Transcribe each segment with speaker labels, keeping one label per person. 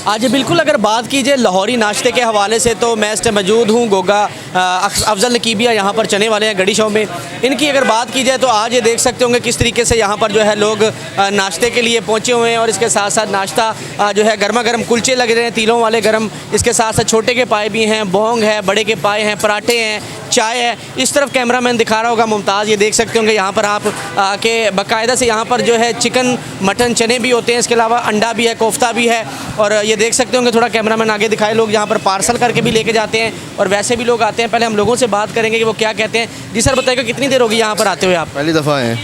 Speaker 1: आज बिल्कुल अगर बात की जाए लाहौरी नाश्ते के हवाले से तो मैं इस टाइम मौजूद हूँ गोगा अफजल नकीबिया यहाँ पर चने वाले हैं गड़ी शॉप में। इनकी अगर बात की जाए तो आज ये देख सकते होंगे किस तरीके से यहाँ पर जो है लोग नाश्ते के लिए पहुँचे हुए हैं और इसके साथ साथ नाश्ता जो है गर्मा गर्म कुलचे लग रहे हैं तीलों वाले गर्म, इसके साथ साथ छोटे के पाए भी हैं, बोंग है, बड़े के पाए हैं, पराठे हैं, चाय है। इस तरफ कैमरामैन दिखा रहा होगा मुमताज़, ये देख सकते होंगे यहाँ पर आप के बाकायदा से यहाँ पर जो है चिकन मटन चने भी होते हैं, इसके अलावा अंडा भी है, कोफ्ता भी है। और ये देख सकते होंगे थोड़ा कैमरामैन आगे दिखाए, लोग यहाँ पर पार्सल करके भी लेके जाते हैं और वैसे भी लोग आते हैं। पहले हम लोगों से बात करेंगे कि वो क्या कहते हैं। जी सर बताइएगा कितनी देर होगी यहाँ पर आते हुए आप?
Speaker 2: पहली दफ़ा हैं।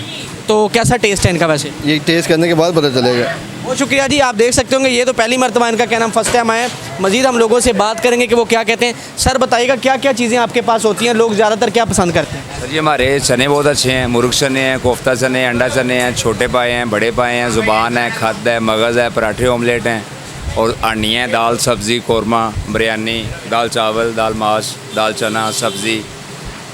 Speaker 1: तो कैसा टेस्ट है इनका? वैसे
Speaker 2: ये टेस्ट करने के बाद पता चलेगा।
Speaker 1: बहुत शुक्रिया जी। आप देख सकते होंगे ये तो पहली मरतबा इनका क्या नाम फर्स्ट टाइम आए। मज़ीद हम लोगों से बात करेंगे कि वो क्या कहते हैं। सर बताइएगा क्या क्या चीज़ें आपके पास होती हैं, लोग ज़्यादातर क्या पसंद करते हैं?
Speaker 3: सर जी हमारे चने बहुत अच्छे हैं, मुर्ग चने हैं, कोफ्ता चने हैं, अंडा चने हैं, छोटे पाए हैं, बड़े पाए हैं, ज़ुबान है, खद है, मगज़ है, पराठे ऑमलेट हैं और आनी है, दाल सब्ज़ी कौरमा, बिरयानी, दाल चावल, दाल माश, दाल चना, सब्ज़ी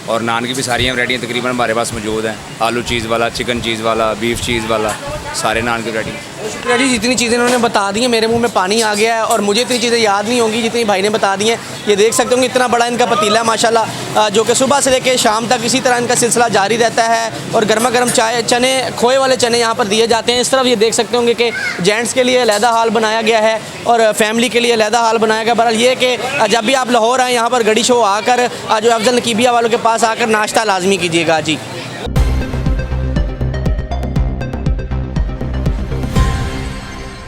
Speaker 3: और नान की भी सारी वैरायटियाँ तकरीबन हमारे पास मौजूद हैं। आलू चीज़ वाला, चिकन चीज़ वाला, बीफ चीज़ वाला, सारे नान की वैरायटी।
Speaker 1: शुक्रिया जी, जितनी चीज़ें इन्होंने बता दी हैं मेरे मुंह में पानी आ गया है और मुझे इतनी चीज़ें याद नहीं होंगी जितनी भाई ने बता दी हैं। ये देख सकते होंगे इतना बड़ा इनका पतीला है माशाल्लाह, जो कि सुबह से लेकर शाम तक इसी तरह इनका सिलसिला जारी रहता है। और गर्मा गर्म चाय, चने, खोए वाले चने यहाँ पर दिए जाते हैं। इस तरफ ये देख सकते होंगे कि जेंट्स के लिए अलहदा हाल बनाया गया है और फैमिली के लिए अलहदा हाल बनाया गया। बहरहाल ये कि जब भी आप लाहौर आएँ यहाँ पर गड़ी शो आकर जो अफजल नकीबिया वालों के पास आकर नाश्ता लाजमी कीजिएगा जी।